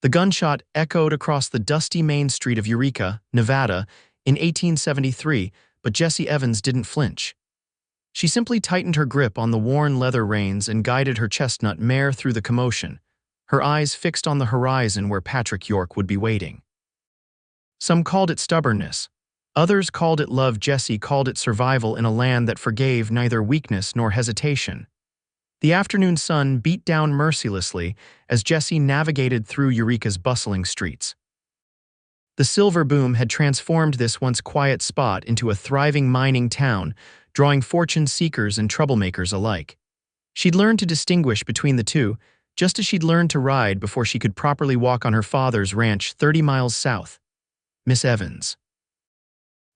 The gunshot echoed across the dusty main street of Eureka, Nevada, in 1873, but Jessie Evans didn't flinch. She simply tightened her grip on the worn leather reins and guided her chestnut mare through the commotion, her eyes fixed on the horizon where Patrick York would be waiting. Some called it stubbornness. Others called it love. Jessie called it survival in a land that forgave neither weakness nor hesitation. The afternoon sun beat down mercilessly as Jessie navigated through Eureka's bustling streets. The silver boom had transformed this once quiet spot into a thriving mining town, drawing fortune seekers and troublemakers alike. She'd learned to distinguish between the two, just as she'd learned to ride before she could properly walk on her father's ranch 30 miles south. "Miss Evans,"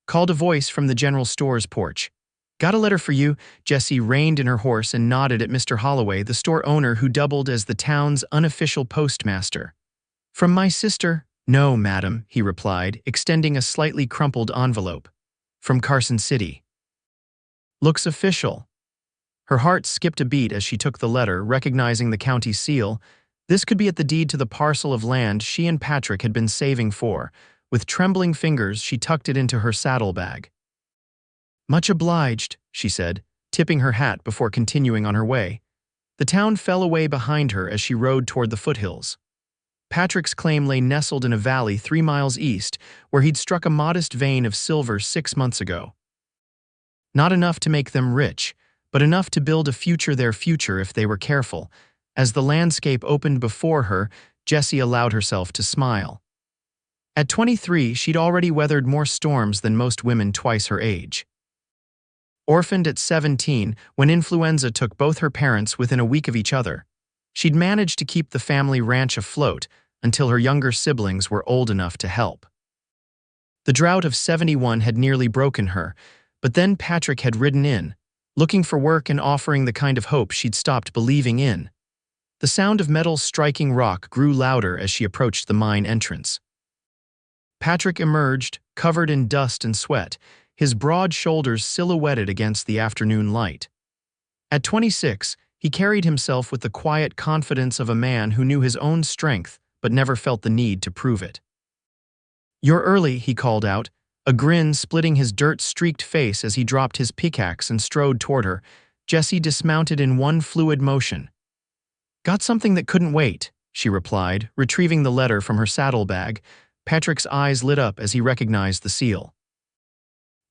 called a voice from the general store's porch. "Got a letter for you." Jessie reined in her horse and nodded at Mr. Holloway, the store owner who doubled as the town's unofficial postmaster. "From my sister?" "No, madam," he replied, extending a slightly crumpled envelope. "From Carson City." "Looks official." Her heart skipped a beat as she took the letter, recognizing the county seal. This could be the deed to the parcel of land she and Patrick had been saving for. With trembling fingers, she tucked it into her saddlebag. "Much obliged," she said, tipping her hat before continuing on her way. The town fell away behind her as she rode toward the foothills. Patrick's claim lay nestled in a valley 3 miles east, where he'd struck a modest vein of silver 6 months ago. Not enough to make them rich, but enough to build their future if they were careful. As the landscape opened before her, Jessie allowed herself to smile. At 23, she'd already weathered more storms than most women twice her age. Orphaned at 17, when influenza took both her parents within a week of each other, she'd managed to keep the family ranch afloat until her younger siblings were old enough to help. The drought of 71 had nearly broken her, but then Patrick had ridden in, looking for work and offering the kind of hope she'd stopped believing in. The sound of metal striking rock grew louder as she approached the mine entrance. Patrick emerged, covered in dust and sweat, his broad shoulders silhouetted against the afternoon light. At 26, he carried himself with the quiet confidence of a man who knew his own strength but never felt the need to prove it. "You're early," he called out, a grin splitting his dirt-streaked face as he dropped his pickaxe and strode toward her. Jessie dismounted in one fluid motion. "Got something that couldn't wait," she replied, retrieving the letter from her saddlebag. Patrick's eyes lit up as he recognized the seal.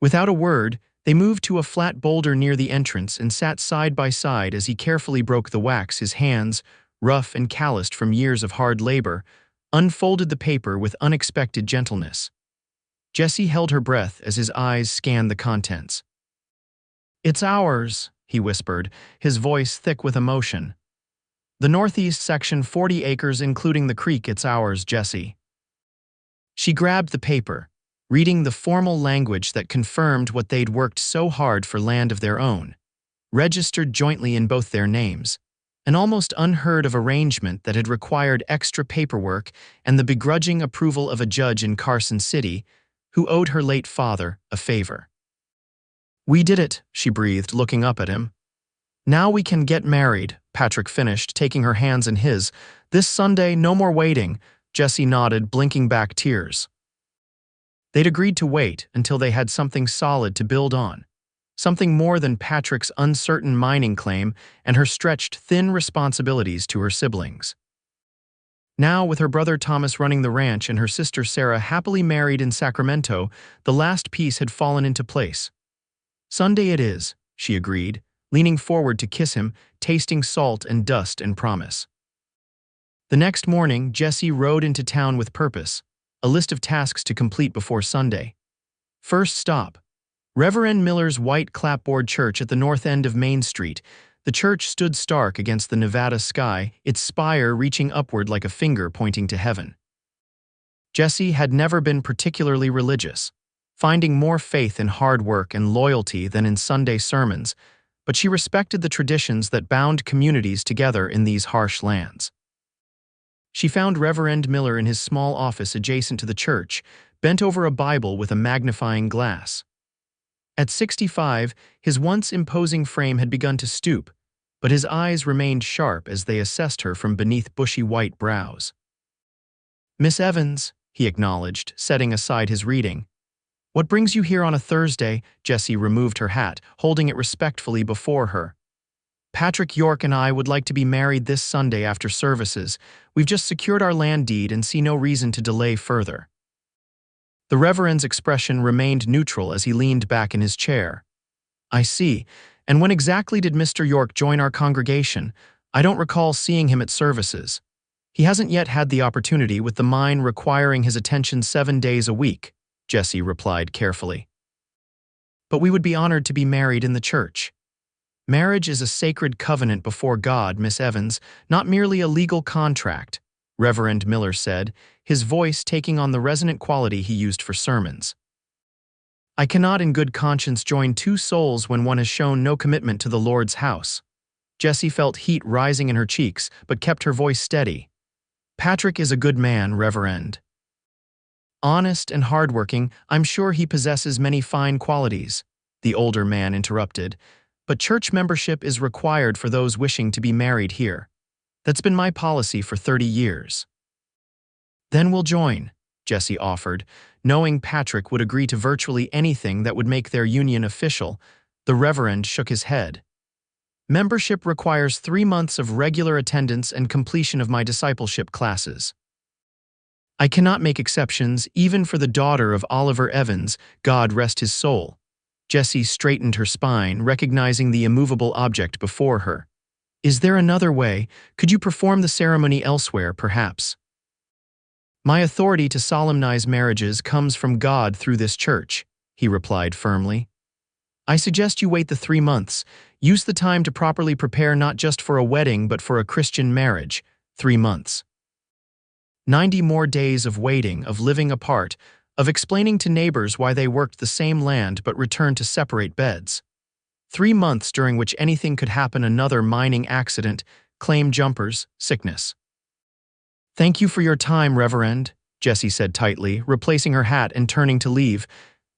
Without a word, they moved to a flat boulder near the entrance and sat side by side as he carefully broke the wax. His hands, rough and calloused from years of hard labor, unfolded the paper with unexpected gentleness. Jessie held her breath as his eyes scanned the contents. "It's ours," he whispered, his voice thick with emotion. "The northeast section, 40 acres including the creek. It's ours, Jessie." She grabbed the paper, reading the formal language that confirmed what they'd worked so hard for, land of their own, registered jointly in both their names, an almost unheard-of arrangement that had required extra paperwork and the begrudging approval of a judge in Carson City who owed her late father a favor. "We did it," she breathed, looking up at him. "Now we can get married," Patrick finished, taking her hands in his. "This Sunday, no more waiting." Jessie nodded, blinking back tears. They'd agreed to wait until they had something solid to build on, something more than Patrick's uncertain mining claim and her stretched thin responsibilities to her siblings. Now, with her brother Thomas running the ranch and her sister Sarah happily married in Sacramento, the last piece had fallen into place. "Sunday it is," she agreed, leaning forward to kiss him, tasting salt and dust and promise. The next morning, Jessie rode into town with purpose, a list of tasks to complete before Sunday. First stop, Reverend Miller's white clapboard church at the north end of Main Street. The church stood stark against the Nevada sky, its spire reaching upward like a finger pointing to heaven. Jessie had never been particularly religious, finding more faith in hard work and loyalty than in Sunday sermons, but she respected the traditions that bound communities together in these harsh lands. She found Reverend Miller in his small office adjacent to the church, bent over a Bible with a magnifying glass. At 65, his once imposing frame had begun to stoop, but his eyes remained sharp as they assessed her from beneath bushy white brows. Miss Evans, he acknowledged, setting aside his reading. What brings you here on a Thursday? Jessie removed her hat, holding it respectfully before her. Patrick York and I would like to be married this Sunday after services. We've just secured our land deed and see no reason to delay further. The Reverend's expression remained neutral as he leaned back in his chair. I see. And when exactly did Mr. York join our congregation? I don't recall seeing him at services. He hasn't yet had the opportunity, with the mine requiring his attention 7 days a week, Jessie replied carefully. But we would be honored to be married in the church. Marriage is a sacred covenant before God, Miss Evans, not merely a legal contract, Reverend Miller said, his voice taking on the resonant quality he used for sermons. I cannot in good conscience join two souls when one has shown no commitment to the Lord's house. Jessie felt heat rising in her cheeks, but kept her voice steady. Patrick is a good man, Reverend. Honest and hardworking, I'm sure he possesses many fine qualities, the older man interrupted. But church membership is required for those wishing to be married here. That's been my policy for 30 years. Then we'll join, Jessie offered, knowing Patrick would agree to virtually anything that would make their union official. The Reverend shook his head. Membership requires 3 months of regular attendance and completion of my discipleship classes. I cannot make exceptions, even for the daughter of Oliver Evans, God rest his soul. Jessie straightened her spine, recognizing the immovable object before her. Is there another way? Could you perform the ceremony elsewhere, perhaps? My authority to solemnize marriages comes from God through this church, he replied firmly. I suggest you wait the 3 months. Use the time to properly prepare not just for a wedding but for a Christian marriage. 3 months. 90 more days of waiting, of living apart, of explaining to neighbors why they worked the same land but returned to separate beds. 3 months during which anything could happen: another mining accident, claim jumpers, sickness. Thank you for your time, Reverend, Jessie said tightly, replacing her hat and turning to leave.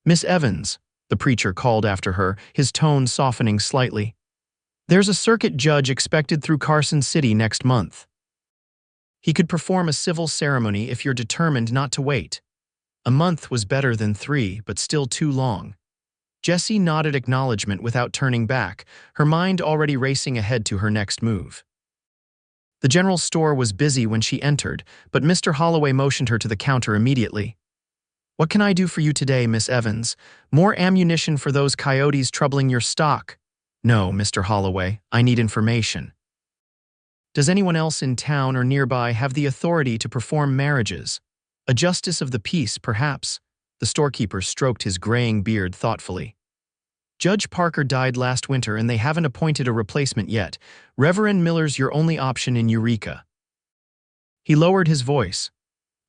Miss Evans, the preacher called after her, his tone softening slightly. There's a circuit judge expected through Carson City next month. He could perform a civil ceremony if you're determined not to wait. A month was better than 3, but still too long. Jessie nodded acknowledgement without turning back, her mind already racing ahead to her next move. The general store was busy when she entered, but Mr. Holloway motioned her to the counter immediately. What can I do for you today, Miss Evans? More ammunition for those coyotes troubling your stock? No, Mr. Holloway, I need information. Does anyone else in town or nearby have the authority to perform marriages? A justice of the peace, perhaps? The storekeeper stroked his graying beard thoughtfully. Judge Parker died last winter and they haven't appointed a replacement yet. Reverend Miller's your only option in Eureka. He lowered his voice.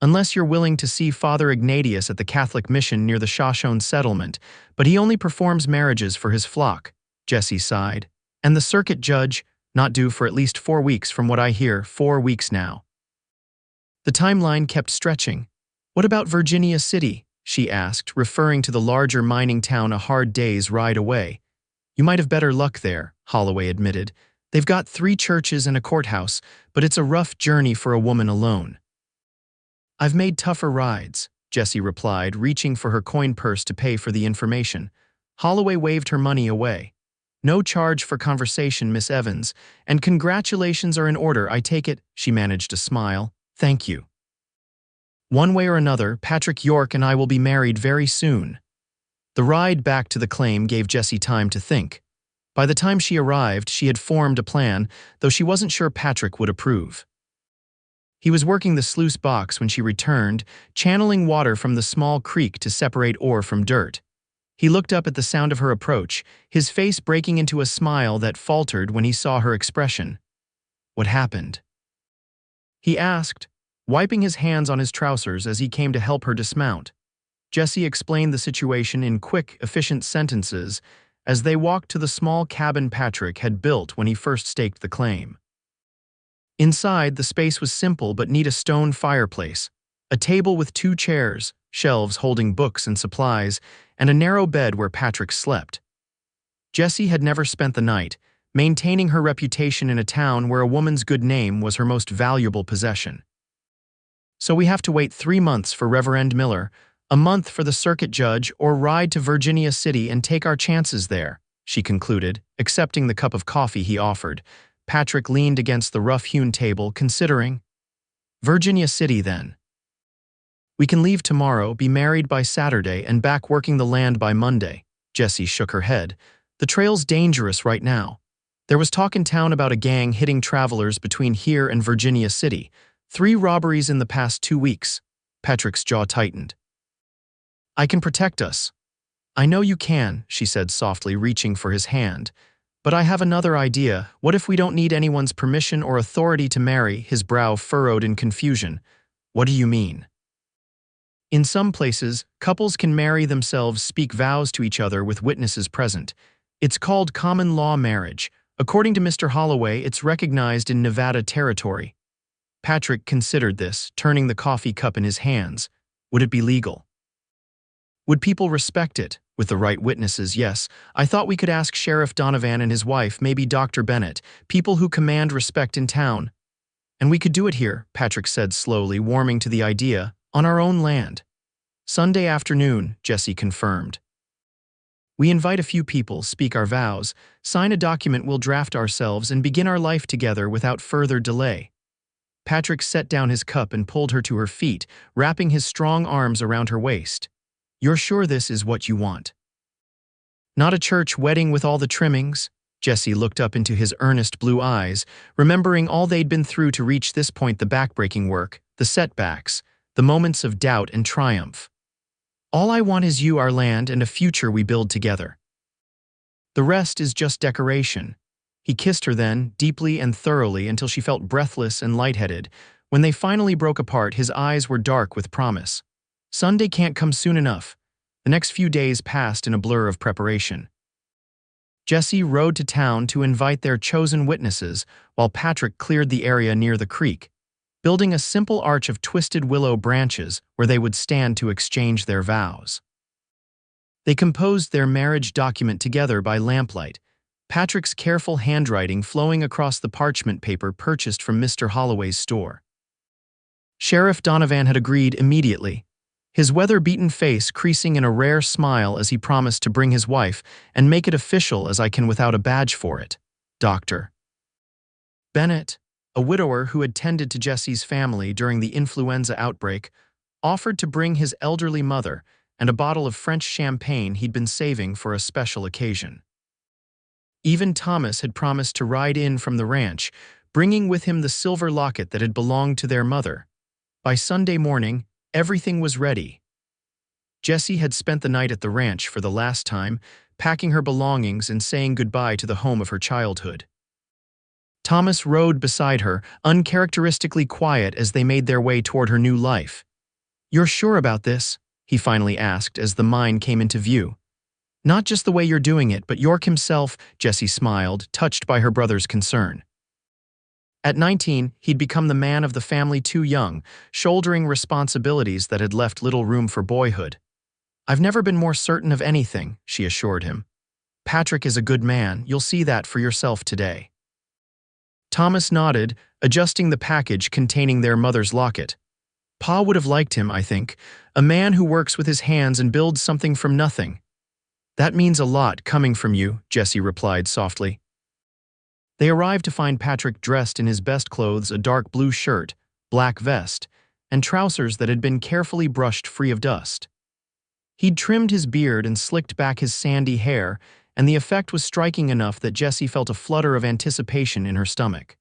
Unless you're willing to see Father Ignatius at the Catholic mission near the Shoshone settlement, but he only performs marriages for his flock, Jessie sighed. And the circuit judge, not due for at least 4 weeks from what I hear, 4 weeks now. The timeline kept stretching. What about Virginia City? She asked, referring to the larger mining town a hard day's ride away. You might have better luck there, Holloway admitted. They've got 3 churches and a courthouse, but it's a rough journey for a woman alone. I've made tougher rides, Jessie replied, reaching for her coin purse to pay for the information. Holloway waved her money away. No charge for conversation, Miss Evans, and congratulations are in order, I take it, she managed a smile. Thank you. One way or another, Patrick York and I will be married very soon. The ride back to the claim gave Jessie time to think. By the time she arrived, she had formed a plan, though she wasn't sure Patrick would approve. He was working the sluice box when she returned, channeling water from the small creek to separate ore from dirt. He looked up at the sound of her approach, his face breaking into a smile that faltered when he saw her expression. What happened? He asked, wiping his hands on his trousers as he came to help her dismount. Jessie explained the situation in quick, efficient sentences as they walked to the small cabin Patrick had built when he first staked the claim. Inside, the space was simple but neat: a stone fireplace, a table with 2 chairs, shelves holding books and supplies, and a narrow bed where Patrick slept. Jessie had never spent the night, maintaining her reputation in a town where a woman's good name was her most valuable possession. So we have to wait 3 months for Reverend Miller, a month for the circuit judge, or ride to Virginia City and take our chances there, she concluded, accepting the cup of coffee he offered. Patrick leaned against the rough-hewn table, considering. Virginia City, then. We can leave tomorrow, be married by Saturday, and back working the land by Monday. Jessie shook her head. The trail's dangerous right now. There was talk in town about a gang hitting travelers between here and Virginia City. 3 robberies in the past 2 weeks. Patrick's jaw tightened. I can protect us. I know you can, she said softly, reaching for his hand. But I have another idea. What if we don't need anyone's permission or authority to marry? His brow furrowed in confusion. What do you mean? In some places, couples can marry themselves, speak vows to each other with witnesses present. It's called common law marriage. According to Mr. Holloway, it's recognized in Nevada territory. Patrick considered this, turning the coffee cup in his hands. Would it be legal? Would people respect it? With the right witnesses, yes. I thought we could ask Sheriff Donovan and his wife, maybe Dr. Bennett, people who command respect in town. And we could do it here, Patrick said slowly, warming to the idea, on our own land. Sunday afternoon, Jessie confirmed. We invite a few people, speak our vows, sign a document we'll draft ourselves, and begin our life together without further delay. Patrick set down his cup and pulled her to her feet, wrapping his strong arms around her waist. You're sure this is what you want? Not a church wedding with all the trimmings? Jessie looked up into his earnest blue eyes, remembering all they'd been through to reach this point, the backbreaking work, the setbacks, the moments of doubt and triumph. All I want is you, our land, and a future we build together. The rest is just decoration. He kissed her then, deeply and thoroughly, until she felt breathless and lightheaded. When they finally broke apart, his eyes were dark with promise. Sunday can't come soon enough. The next few days passed in a blur of preparation. Jessie rode to town to invite their chosen witnesses, while Patrick cleared the area near the creek, building a simple arch of twisted willow branches where they would stand to exchange their vows. They composed their marriage document together by lamplight, Patrick's careful handwriting flowing across the parchment paper purchased from Mr. Holloway's store. Sheriff Donovan had agreed immediately, his weather-beaten face creasing in a rare smile as he promised to bring his wife and make it official as I can without a badge for it. Dr. Bennett, a widower who had tended to Jessie's family during the influenza outbreak, offered to bring his elderly mother and a bottle of French champagne he'd been saving for a special occasion. Even Thomas had promised to ride in from the ranch, bringing with him the silver locket that had belonged to their mother. By Sunday morning, everything was ready. Jessie had spent the night at the ranch for the last time, packing her belongings and saying goodbye to the home of her childhood. Thomas rode beside her, uncharacteristically quiet as they made their way toward her new life. "You're sure about this?" he finally asked as the mine came into view. "Not just the way you're doing it, but York himself," Jessie smiled, touched by her brother's concern. At 19, he'd become the man of the family, too young, shouldering responsibilities that had left little room for boyhood. "I've never been more certain of anything," she assured him. "Patrick is a good man, you'll see that for yourself today." Thomas nodded, adjusting the package containing their mother's locket. "Pa would have liked him, I think. A man who works with his hands and builds something from nothing." "That means a lot coming from you," Jessie replied softly. They arrived to find Patrick dressed in his best clothes, a dark blue shirt, black vest, and trousers that had been carefully brushed free of dust. He'd trimmed his beard and slicked back his sandy hair, and the effect was striking enough that Jessie felt a flutter of anticipation in her stomach.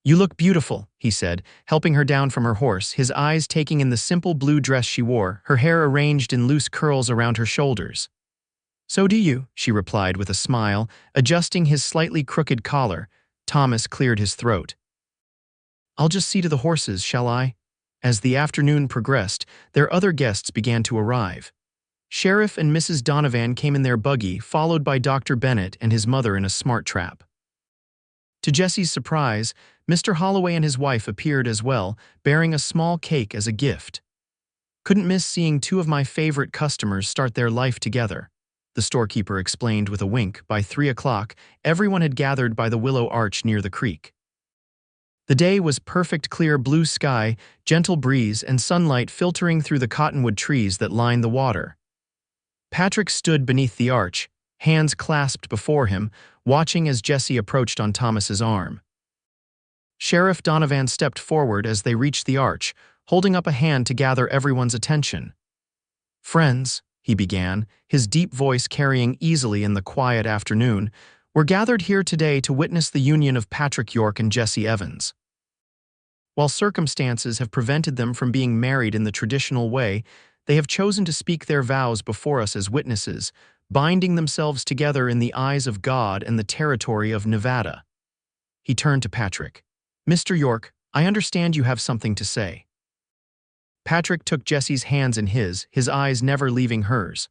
"You look beautiful," he said, helping her down from her horse, his eyes taking in the simple blue dress she wore, her hair arranged in loose curls around her shoulders. "So do you," she replied with a smile, adjusting his slightly crooked collar. Thomas cleared his throat. "I'll just see to the horses, shall I?" As the afternoon progressed, their other guests began to arrive. Sheriff and Mrs. Donovan came in their buggy, followed by Dr. Bennett and his mother in a smart trap. To Jessie's surprise, Mr. Holloway and his wife appeared as well, bearing a small cake as a gift. "Couldn't miss seeing 2 of my favorite customers start their life together," the storekeeper explained with a wink. By 3 o'clock, everyone had gathered by the willow arch near the creek. The day was perfect clear blue sky, gentle breeze, and sunlight filtering through the cottonwood trees that lined the water. Patrick stood beneath the arch, hands clasped before him, watching as Jessie approached on Thomas's arm. Sheriff Donovan stepped forward as they reached the arch, holding up a hand to gather everyone's attention. "Friends," he began, his deep voice carrying easily in the quiet afternoon, "we're gathered here today to witness the union of Patrick York and Jessie Evans. While circumstances have prevented them from being married in the traditional way, they have chosen to speak their vows before us as witnesses, binding themselves together in the eyes of God and the territory of Nevada." He turned to Patrick. "Mr. York, I understand you have something to say." Patrick took Jessie's hands in his eyes never leaving hers.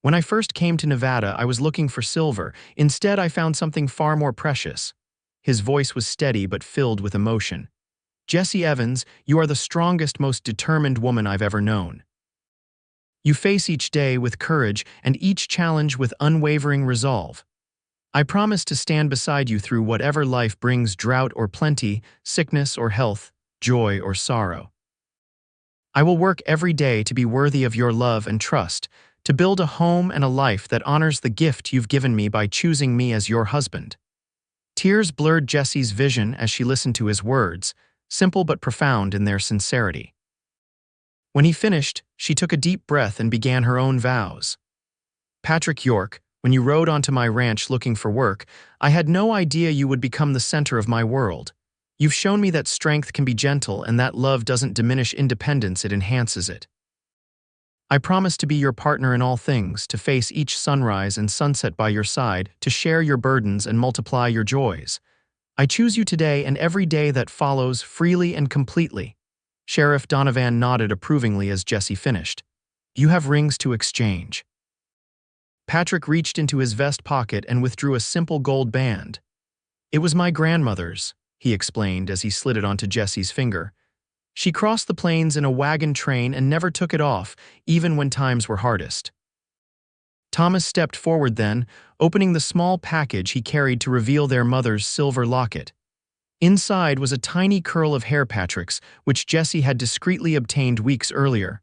"When I first came to Nevada, I was looking for silver. Instead, I found something far more precious." His voice was steady but filled with emotion. "Jessie Evans, you are the strongest, most determined woman I've ever known. You face each day with courage and each challenge with unwavering resolve. I promise to stand beside you through whatever life brings, drought or plenty, sickness or health, joy or sorrow. I will work every day to be worthy of your love and trust, to build a home and a life that honors the gift you've given me by choosing me as your husband." Tears blurred Jessie's vision as she listened to his words, simple but profound in their sincerity. When he finished, she took a deep breath and began her own vows. "Patrick York, when you rode onto my ranch looking for work, I had no idea you would become the center of my world. You've shown me that strength can be gentle and that love doesn't diminish independence, it enhances it. I promise to be your partner in all things, to face each sunrise and sunset by your side, to share your burdens and multiply your joys. I choose you today and every day that follows, freely and completely." Sheriff Donovan nodded approvingly as Jessie finished. "You have rings to exchange." Patrick reached into his vest pocket and withdrew a simple gold band. "It was my grandmother's," he explained as he slid it onto Jessie's finger. "She crossed the plains in a wagon train and never took it off, even when times were hardest." Thomas stepped forward then, opening the small package he carried to reveal their mother's silver locket. Inside was a tiny curl of hair Patrick's, which Jessie had discreetly obtained weeks earlier.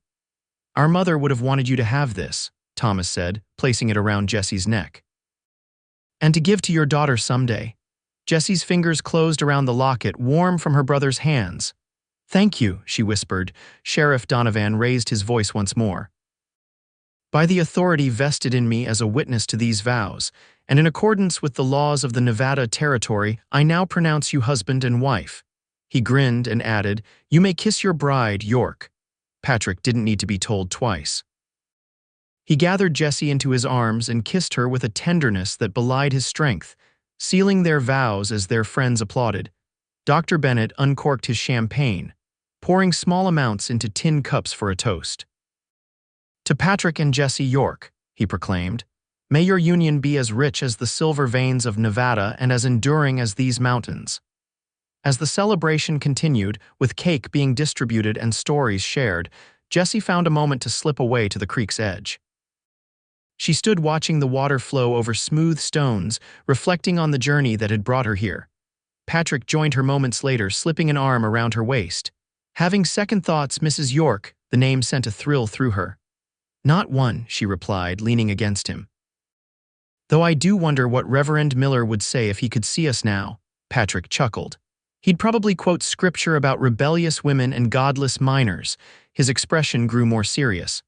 "Our mother would have wanted you to have this," Thomas said, placing it around Jessie's neck. "And to give to your daughter someday." Jessie's fingers closed around the locket, warm from her brother's hands. "Thank you," she whispered. Sheriff Donovan raised his voice once more. "By the authority vested in me as a witness to these vows, and in accordance with the laws of the Nevada territory, I now pronounce you husband and wife." He grinned and added, "You may kiss your bride, York." Patrick didn't need to be told twice. He gathered Jessie into his arms and kissed her with a tenderness that belied his strength, sealing their vows as their friends applauded. Dr. Bennett uncorked his champagne, pouring small amounts into tin cups for a toast. "To Patrick and Jessie York," he proclaimed, "may your union be as rich as the silver veins of Nevada and as enduring as these mountains." As the celebration continued, with cake being distributed and stories shared, Jessie found a moment to slip away to the creek's edge. She stood watching the water flow over smooth stones, reflecting on the journey that had brought her here. Patrick joined her moments later, slipping an arm around her waist. "Having second thoughts, Mrs. York," the name sent a thrill through her. "Not one," she replied, leaning against him. "Though I do wonder what Reverend Miller would say if he could see us now," Patrick chuckled. "He'd probably quote scripture about rebellious women and godless minors." His expression grew more serious.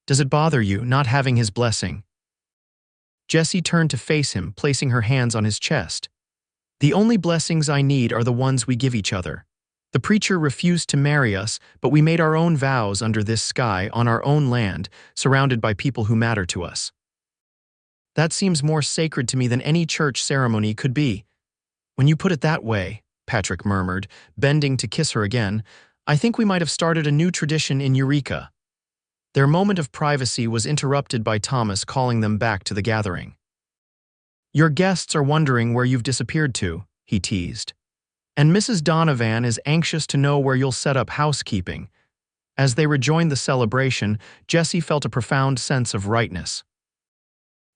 "Does it bother you, not having his blessing?" Jessie turned to face him, placing her hands on his chest. "The only blessings I need are the ones we give each other. The preacher refused to marry us, but we made our own vows under this sky, on our own land, surrounded by people who matter to us. That seems more sacred to me than any church ceremony could be." "When you put it that way," Patrick murmured, bending to kiss her again, "I think we might have started a new tradition in Eureka." Their moment of privacy was interrupted by Thomas calling them back to the gathering. "Your guests are wondering where you've disappeared to," he teased. "And Mrs. Donovan is anxious to know where you'll set up housekeeping." As they rejoined the celebration, Jessie felt a profound sense of rightness.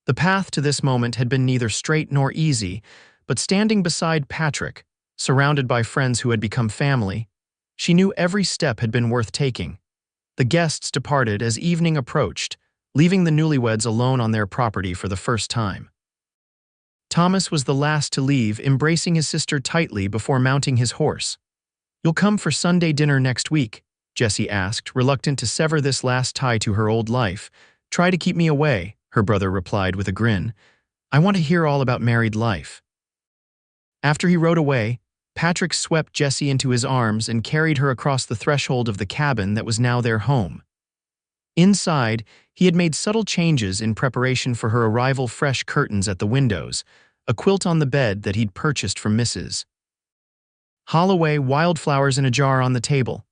The path to this moment had been neither straight nor easy, but standing beside Patrick, surrounded by friends who had become family. She knew every step had been worth taking. The guests departed as evening approached, leaving the newlyweds alone on their property for the first time. Thomas was the last to leave, embracing his sister tightly before mounting his horse. "You'll come for Sunday dinner next week?" Jessie asked, reluctant to sever this last tie to her old life. "Try to keep me away," her brother replied with a grin. "I want to hear all about married life." After he rode away, Patrick swept Jessie into his arms and carried her across the threshold of the cabin that was now their home. Inside, he had made subtle changes in preparation for her arrival: fresh curtains at the windows, a quilt on the bed that he'd purchased from Mrs. Holloway, wildflowers in a jar on the table.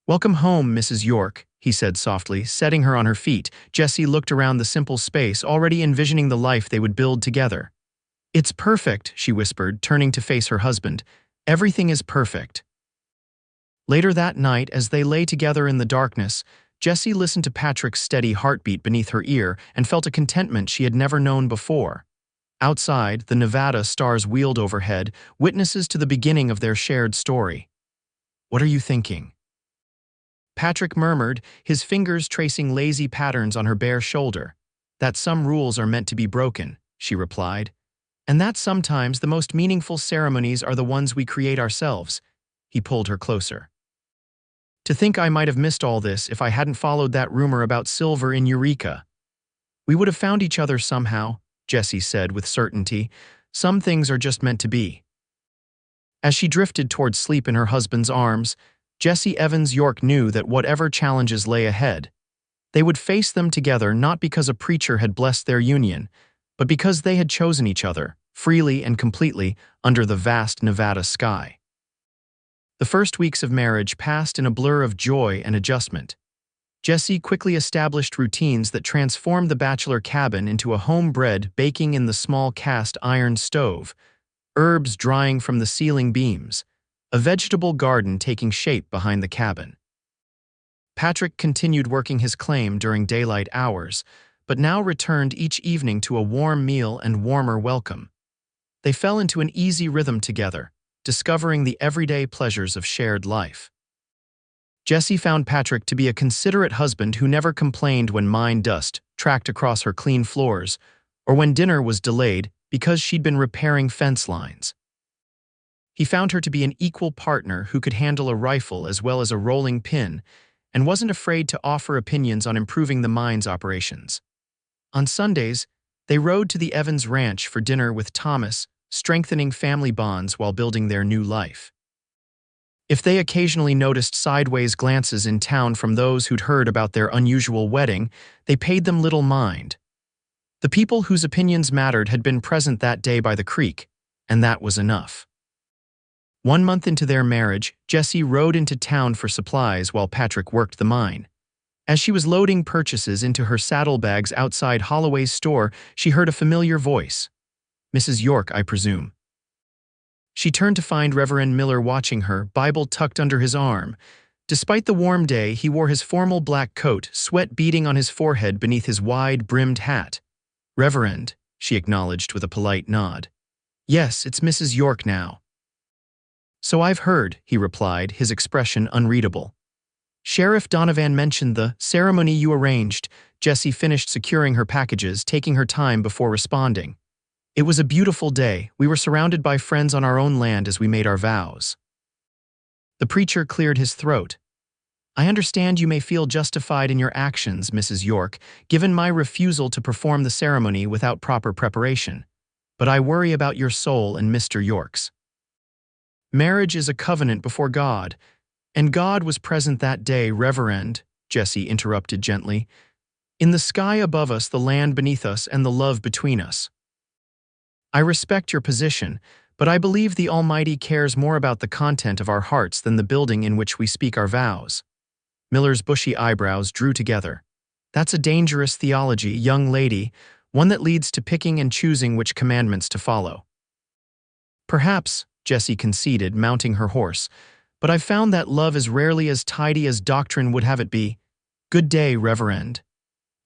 "Welcome home, Mrs. York," he said softly, setting her on her feet. Jessie looked around the simple space, already envisioning the life they would build together. "It's perfect," she whispered, turning to face her husband. "Everything is perfect." Later that night, as they lay together in the darkness, Jessie listened to Patrick's steady heartbeat beneath her ear and felt a contentment she had never known before. Outside, the Nevada stars wheeled overhead, witnesses to the beginning of their shared story. "What are you thinking?" Patrick murmured, his fingers tracing lazy patterns on her bare shoulder. "That some rules are meant to be broken," she replied. "And that sometimes the most meaningful ceremonies are the ones we create ourselves." He pulled her closer. "To think I might have missed all this if I hadn't followed that rumor about silver in Eureka." "We would have found each other somehow," Jessie said with certainty. "Some things are just meant to be." As she drifted towards sleep in her husband's arms, Jessie Evans York knew that whatever challenges lay ahead, they would face them together, not because a preacher had blessed their union, but because they had chosen each other, freely and completely, under the vast Nevada sky. The first weeks of marriage passed in a blur of joy and adjustment. Jessie quickly established routines that transformed the bachelor cabin into a home-bred baking in the small cast iron stove, herbs drying from the ceiling beams, a vegetable garden taking shape behind the cabin. Patrick continued working his claim during daylight hours, but now returned each evening to a warm meal and warmer welcome. They fell into an easy rhythm together, discovering the everyday pleasures of shared life. Jessie found Patrick to be a considerate husband who never complained when mine dust tracked across her clean floors, or when dinner was delayed because she'd been repairing fence lines. He found her to be an equal partner who could handle a rifle as well as a rolling pin, and wasn't afraid to offer opinions on improving the mine's operations. On Sundays, they rode to the Evans Ranch for dinner with Thomas, strengthening family bonds while building their new life. If they occasionally noticed sideways glances in town from those who'd heard about their unusual wedding, they paid them little mind. The people whose opinions mattered had been present that day by the creek, and that was enough. 1 month into their marriage, Jessie rode into town for supplies while Patrick worked the mine. As she was loading purchases into her saddlebags outside Holloway's store, she heard a familiar voice. "Mrs. York, I presume." She turned to find Reverend Miller watching her, Bible tucked under his arm. Despite the warm day, he wore his formal black coat, sweat beading on his forehead beneath his wide-brimmed hat. "Reverend," she acknowledged with a polite nod. "Yes, it's Mrs. York now." "So I've heard," he replied, his expression unreadable. "Sheriff Donovan mentioned the ceremony you arranged." Jessie finished securing her packages, taking her time before responding. "It was a beautiful day. We were surrounded by friends on our own land as we made our vows." The preacher cleared his throat. "I understand you may feel justified in your actions, Mrs. York, given my refusal to perform the ceremony without proper preparation. But I worry about your soul and Mr. York's. Marriage is a covenant before God, and God was present that day, Reverend," Jessie interrupted gently. "In the sky above us, the land beneath us, and the love between us. I respect your position, but I believe the Almighty cares more about the content of our hearts than the building in which we speak our vows." Miller's bushy eyebrows drew together. "That's a dangerous theology, young lady, one that leads to picking and choosing which commandments to follow." "Perhaps," Jessie conceded, mounting her horse, "but I've found that love is rarely as tidy as doctrine would have it be. Good day, Reverend."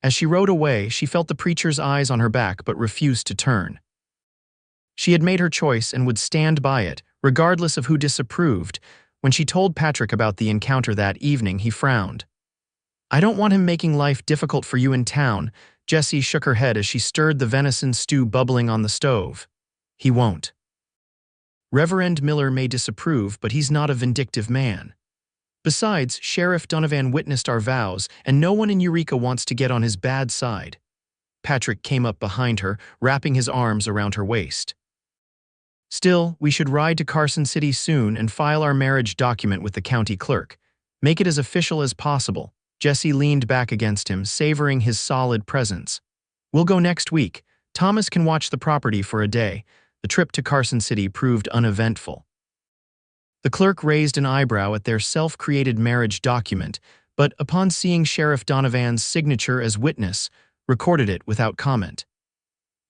As she rode away, she felt the preacher's eyes on her back but refused to turn. She had made her choice and would stand by it, Regardless of who disapproved, when she told Patrick about the encounter that evening, he frowned. "I don't want him making life difficult for you in town." Jessie shook her head as she stirred the venison stew bubbling on the stove. "He won't. Reverend Miller may disapprove, but he's not a vindictive man. Besides, Sheriff Donovan witnessed our vows, and no one in Eureka wants to get on his bad side." Patrick came up behind her, wrapping his arms around her waist. "Still, we should ride to Carson City soon and file our marriage document with the county clerk. Make it as official as possible." Jessie leaned back against him, savoring his solid presence. "We'll go next week. Thomas can watch the property for a day." The trip to Carson City proved uneventful. The clerk raised an eyebrow at their self-created marriage document, but upon seeing Sheriff Donovan's signature as witness, recorded it without comment.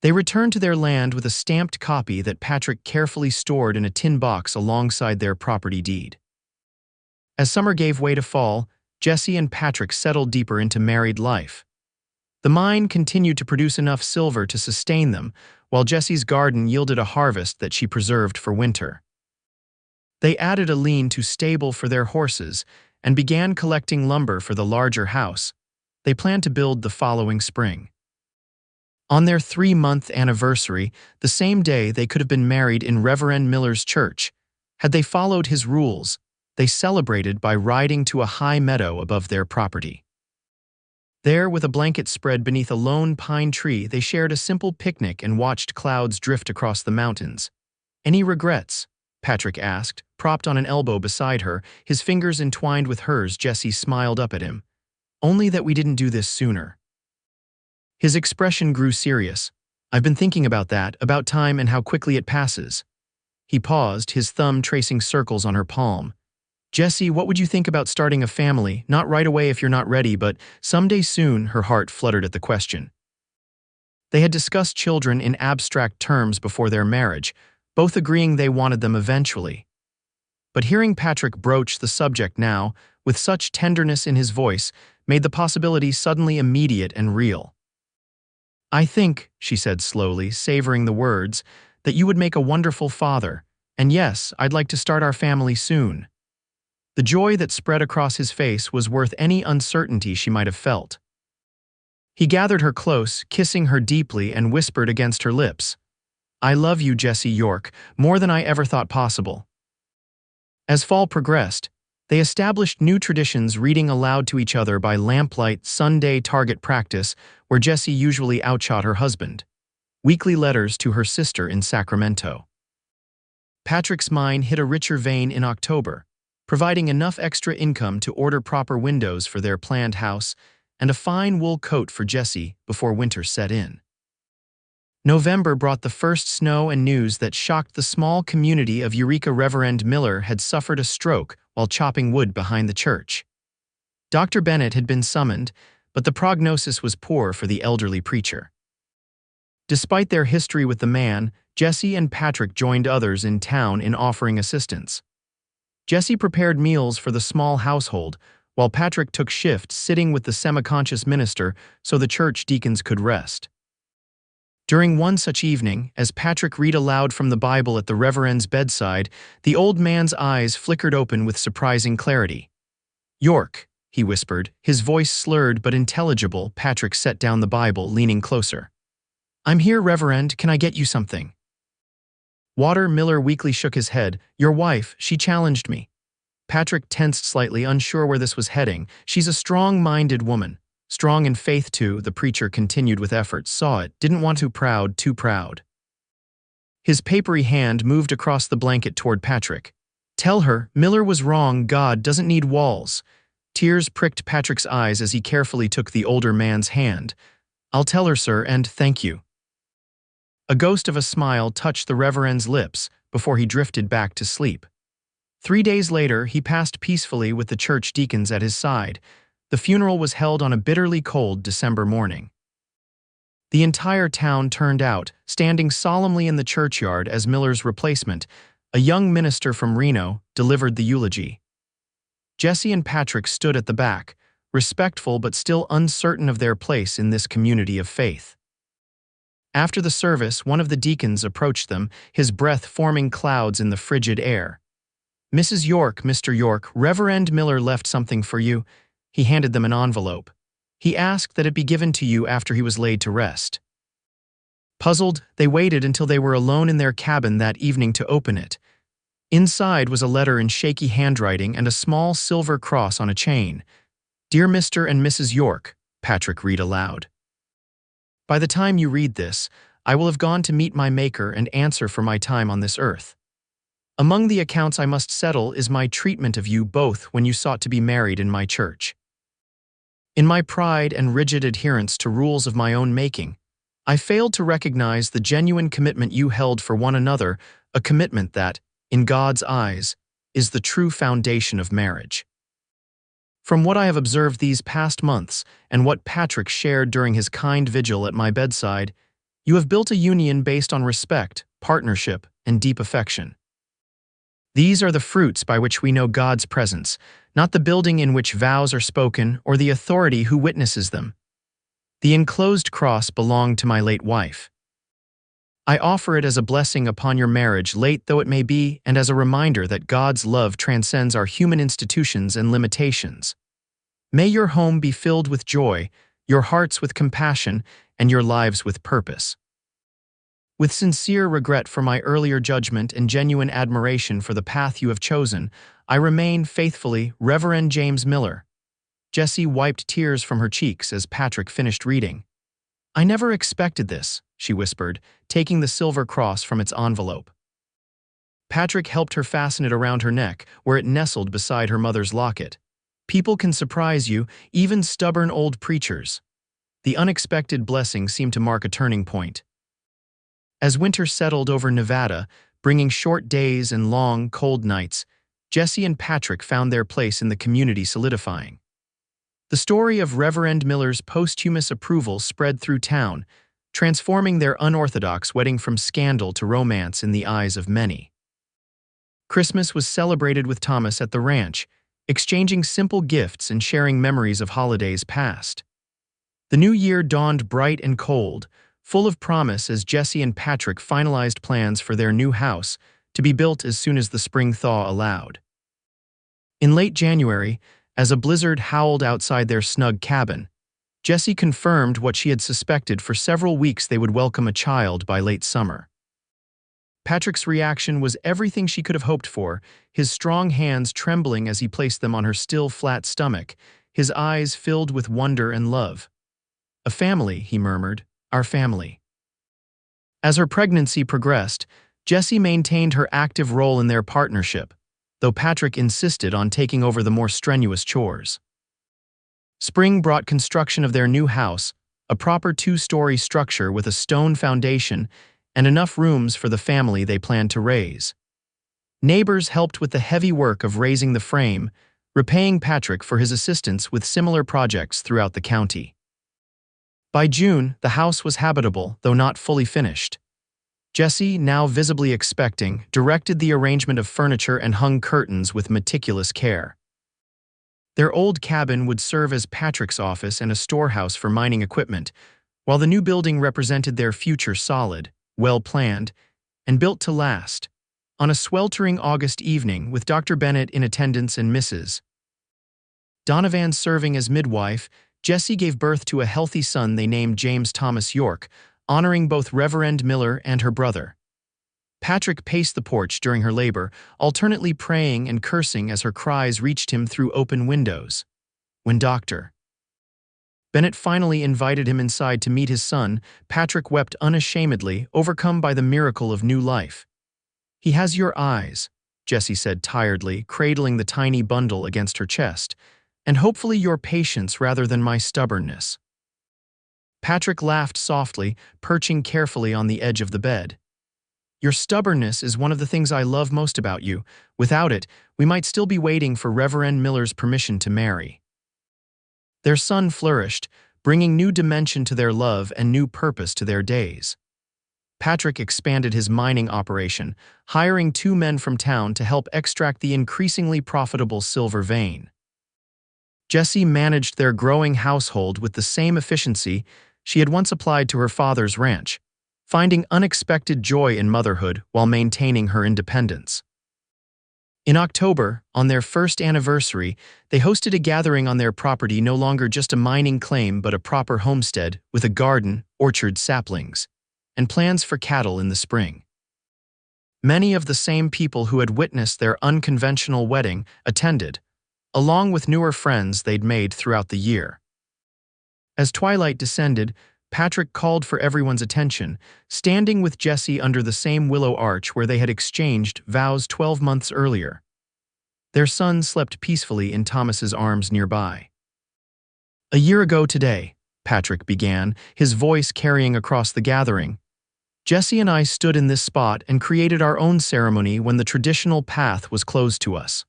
They returned to their land with a stamped copy that Patrick carefully stored in a tin box alongside their property deed. As summer gave way to fall, Jessie and Patrick settled deeper into married life. The mine continued to produce enough silver to sustain them, while Jessie's garden yielded a harvest that she preserved for winter. They added a lean-to stable for their horses and began collecting lumber for the larger house they planned to build the following spring. On their 3-month anniversary, the same day they could have been married in Reverend Miller's church, had they followed his rules, they celebrated by riding to a high meadow above their property. There, with a blanket spread beneath a lone pine tree, they shared a simple picnic and watched clouds drift across the mountains. "Any regrets?" Patrick asked, propped on an elbow beside her, his fingers entwined with hers. Jessie smiled up at him. "Only that we didn't do this sooner." His expression grew serious. "I've been thinking about that, about time and how quickly it passes." He paused, his thumb tracing circles on her palm. "Jessie, what would you think about starting a family? Not right away if you're not ready, but someday soon." Her heart fluttered at the question. They had discussed children in abstract terms before their marriage, both agreeing they wanted them eventually. But hearing Patrick broach the subject now, with such tenderness in his voice, made the possibility suddenly immediate and real. "I think," she said slowly, savoring the words, "that you would make a wonderful father, and yes, I'd like to start our family soon." The joy that spread across his face was worth any uncertainty she might have felt. He gathered her close, kissing her deeply, and whispered against her lips, "I love you, Jessie York, more than I ever thought possible." As fall progressed, they established new traditions, reading aloud to each other by lamplight, Sunday target practice, where Jessie usually outshot her husband, weekly letters to her sister in Sacramento. Patrick's mine hit a richer vein in October, providing enough extra income to order proper windows for their planned house and a fine wool coat for Jessie before winter set in. November brought the first snow and news that shocked the small community of Eureka. Reverend Miller had suffered a stroke while chopping wood behind the church. Dr. Bennett had been summoned, but the prognosis was poor for the elderly preacher. Despite their history with the man, Jessie and Patrick joined others in town in offering assistance. Jessie prepared meals for the small household, while Patrick took shifts sitting with the semi-conscious minister so the church deacons could rest. During one such evening, as Patrick read aloud from the Bible at the Reverend's bedside, the old man's eyes flickered open with surprising clarity. "York," he whispered, his voice slurred but intelligible. Patrick set down the Bible, leaning closer. "I'm here, Reverend. Can I get you something?" "Water." Miller weakly shook his head. "Your wife, she challenged me." Patrick tensed slightly, unsure where this was heading. "She's a strong-minded woman. Strong in faith too," the preacher continued with effort. "Saw it, didn't want to proud, too proud." His papery hand moved across the blanket toward Patrick. "Tell her, Miller was wrong. God doesn't need walls." Tears pricked Patrick's eyes as he carefully took the older man's hand. "I'll tell her, sir, and thank you." A ghost of a smile touched the Reverend's lips before he drifted back to sleep. 3 days later, he passed peacefully with the church deacons at his side. The funeral was held on a bitterly cold December morning. The entire town turned out, standing solemnly in the churchyard as Miller's replacement, a young minister from Reno, delivered the eulogy. Jessie and Patrick stood at the back, respectful but still uncertain of their place in this community of faith. After the service, one of the deacons approached them, his breath forming clouds in the frigid air. "Mrs. York, Mr. York, Reverend Miller left something for you." He handed them an envelope. He asked that it be given to you after he was laid to rest. Puzzled, they waited until they were alone in their cabin that evening to open it. Inside was a letter in shaky handwriting and a small silver cross on a chain. "Dear Mr. and Mrs. York," Patrick read aloud. "By the time you read this, I will have gone to meet my Maker and answer for my time on this earth. Among the accounts I must settle is my treatment of you both when you sought to be married in my church. In my pride and rigid adherence to rules of my own making, I failed to recognize the genuine commitment you held for one another, a commitment that, in God's eyes, is the true foundation of marriage. From what I have observed these past months and what Patrick shared during his kind vigil at my bedside, you have built a union based on respect, partnership, and deep affection. These are the fruits by which we know God's presence, not the building in which vows are spoken or the authority who witnesses them. The enclosed cross belonged to my late wife. I offer it as a blessing upon your marriage, late though it may be, and as a reminder that God's love transcends our human institutions and limitations. May your home be filled with joy, your hearts with compassion, and your lives with purpose. With sincere regret for my earlier judgment and genuine admiration for the path you have chosen, I remain faithfully Reverend James Miller." Jessie wiped tears from her cheeks as Patrick finished reading. "I never expected this," she whispered, taking the silver cross from its envelope. Patrick helped her fasten it around her neck, where it nestled beside her mother's locket. "People can surprise you, even stubborn old preachers." The unexpected blessing seemed to mark a turning point. As winter settled over Nevada, bringing short days and long, cold nights, Jessie and Patrick found their place in the community solidifying. The story of Reverend Miller's posthumous approval spread through town, transforming their unorthodox wedding from scandal to romance in the eyes of many. Christmas was celebrated with Thomas at the ranch, exchanging simple gifts and sharing memories of holidays past. The new year dawned bright and cold, full of promise as Jessie and Patrick finalized plans for their new house, to be built as soon as the spring thaw allowed. In late January, as a blizzard howled outside their snug cabin, Jessie confirmed what she had suspected for several weeks: they would welcome a child by late summer. Patrick's reaction was everything she could have hoped for, his strong hands trembling as he placed them on her still flat stomach, his eyes filled with wonder and love. "A family," he murmured, "our family." As her pregnancy progressed, Jessie maintained her active role in their partnership, though Patrick insisted on taking over the more strenuous chores. Spring brought construction of their new house, a proper two-story structure with a stone foundation and enough rooms for the family they planned to raise. Neighbors helped with the heavy work of raising the frame, repaying Patrick for his assistance with similar projects throughout the county. By June, the house was habitable, though not fully finished. Jessie, now visibly expecting, directed the arrangement of furniture and hung curtains with meticulous care. Their old cabin would serve as Patrick's office and a storehouse for mining equipment, while the new building represented their future solid, well-planned, and built to last. On a sweltering August evening, with Dr. Bennett in attendance and Mrs. Donovan serving as midwife, Jessie gave birth to a healthy son they named James Thomas York, honoring both Reverend Miller and her brother. Patrick paced the porch during her labor, alternately praying and cursing as her cries reached him through open windows. When Dr. Bennett finally invited him inside to meet his son, Patrick wept unashamedly, overcome by the miracle of new life. "He has your eyes," Jessie said tiredly, cradling the tiny bundle against her chest, "and hopefully your patience rather than my stubbornness." Patrick laughed softly, perching carefully on the edge of the bed. "Your stubbornness is one of the things I love most about you. Without it, we might still be waiting for Reverend Miller's permission to marry." Their son flourished, bringing new dimension to their love and new purpose to their days. Patrick expanded his mining operation, hiring 2 men from town to help extract the increasingly profitable silver vein. Jessie managed their growing household with the same efficiency she had once applied to her father's ranch, finding unexpected joy in motherhood while maintaining her independence. In October, on their first anniversary, they hosted a gathering on their property, no longer just a mining claim but a proper homestead with a garden, orchard, saplings, and plans for cattle in the spring. Many of the same people who had witnessed their unconventional wedding attended, along with newer friends they'd made throughout the year. As twilight descended, Patrick called for everyone's attention, standing with Jessie under the same willow arch where they had exchanged vows 12 months earlier. Their son slept peacefully in Thomas's arms nearby. "A year ago today," Patrick began, his voice carrying across the gathering, "Jessie and I stood in this spot and created our own ceremony when the traditional path was closed to us.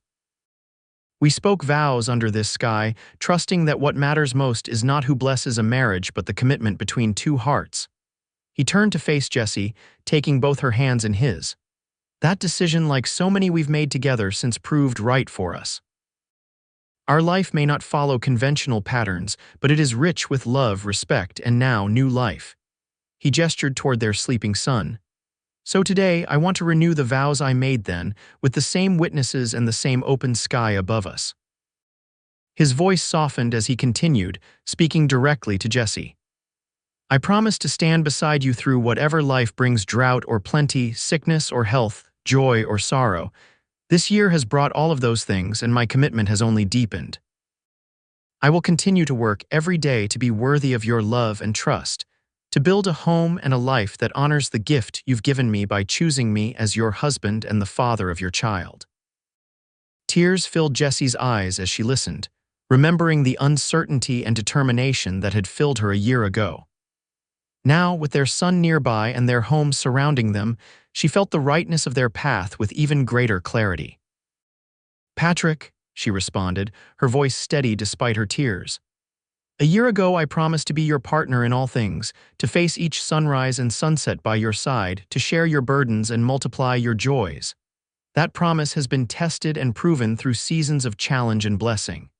We spoke vows under this sky, trusting that what matters most is not who blesses a marriage but the commitment between two hearts." He turned to face Jessie, taking both her hands in his. "That decision, like so many we've made together since, proved right for us. Our life may not follow conventional patterns, but it is rich with love, respect, and now new life." He gestured toward their sleeping son. "So today, I want to renew the vows I made then, with the same witnesses and the same open sky above us." His voice softened as he continued, speaking directly to Jessie. "I promise to stand beside you through whatever life brings, drought or plenty, sickness or health, joy or sorrow. This year has brought all of those things, and my commitment has only deepened. I will continue to work every day to be worthy of your love and trust, to build a home and a life that honors the gift you've given me by choosing me as your husband and the father of your child." Tears filled Jessie's eyes as she listened, remembering the uncertainty and determination that had filled her a year ago. Now, with their son nearby and their home surrounding them, she felt the rightness of their path with even greater clarity. "Patrick," she responded, her voice steady despite her tears, "a year ago I promised to be your partner in all things, to face each sunrise and sunset by your side, to share your burdens and multiply your joys. That promise has been tested and proven through seasons of challenge and blessing.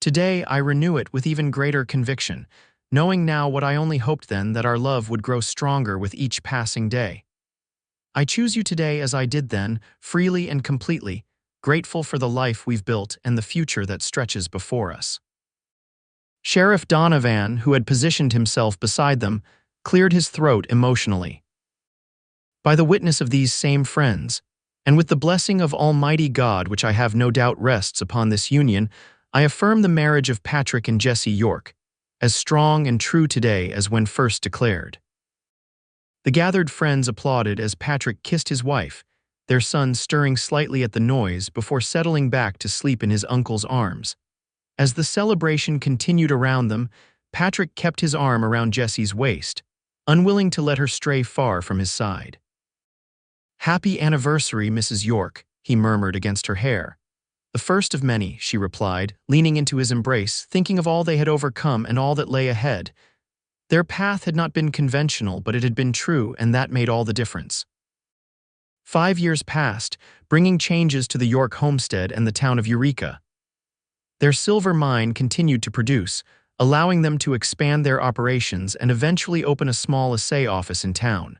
Today I renew it with even greater conviction, knowing now what I only hoped then, that our love would grow stronger with each passing day. I choose you today as I did then, freely and completely, grateful for the life we've built and the future that stretches before us." Sheriff Donovan, who had positioned himself beside them, cleared his throat emotionally. "By the witness of these same friends, and with the blessing of Almighty God, which I have no doubt rests upon this union, I affirm the marriage of Patrick and Jessie York, as strong and true today as when first declared." The gathered friends applauded as Patrick kissed his wife, their son stirring slightly at the noise before settling back to sleep in his uncle's arms. As the celebration continued around them, Patrick kept his arm around Jessie's waist, unwilling to let her stray far from his side. "Happy anniversary, Mrs. York," he murmured against her hair. "The first of many," she replied, leaning into his embrace, thinking of all they had overcome and all that lay ahead. Their path had not been conventional, but it had been true, and that made all the difference. 5 years passed, bringing changes to the York homestead and the town of Eureka. Their silver mine continued to produce, allowing them to expand their operations and eventually open a small assay office in town.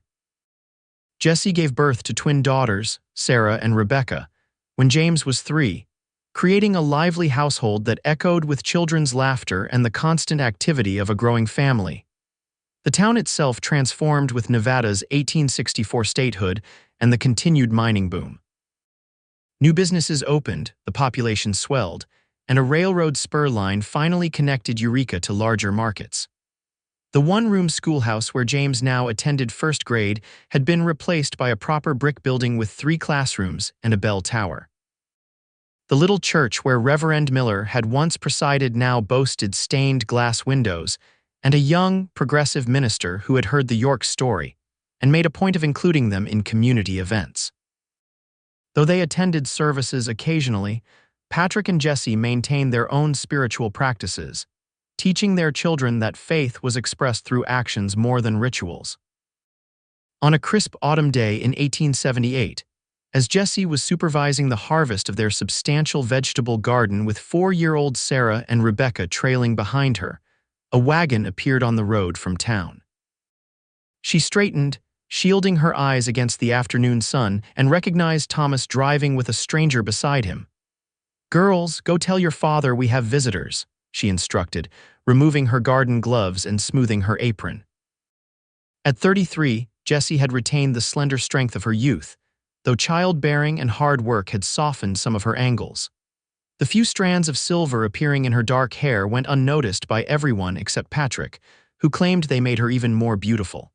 Jessie gave birth to twin daughters, Sarah and Rebecca, when James was 3, creating a lively household that echoed with children's laughter and the constant activity of a growing family. The town itself transformed with Nevada's 1864 statehood and the continued mining boom. New businesses opened, the population swelled, and a railroad spur line finally connected Eureka to larger markets. The one-room schoolhouse where James now attended first grade had been replaced by a proper brick building with 3 classrooms and a bell tower. The little church where Reverend Miller had once presided now boasted stained glass windows and a young, progressive minister who had heard the York story and made a point of including them in community events. Though they attended services occasionally, Patrick and Jessie maintained their own spiritual practices, teaching their children that faith was expressed through actions more than rituals. On a crisp autumn day in 1878, as Jessie was supervising the harvest of their substantial vegetable garden with 4-year-old Sarah and Rebecca trailing behind her, a wagon appeared on the road from town. She straightened, shielding her eyes against the afternoon sun, and recognized Thomas driving with a stranger beside him. "Girls, go tell your father we have visitors," she instructed, removing her garden gloves and smoothing her apron. At 33, Jessie had retained the slender strength of her youth, though childbearing and hard work had softened some of her angles. The few strands of silver appearing in her dark hair went unnoticed by everyone except Patrick, who claimed they made her even more beautiful.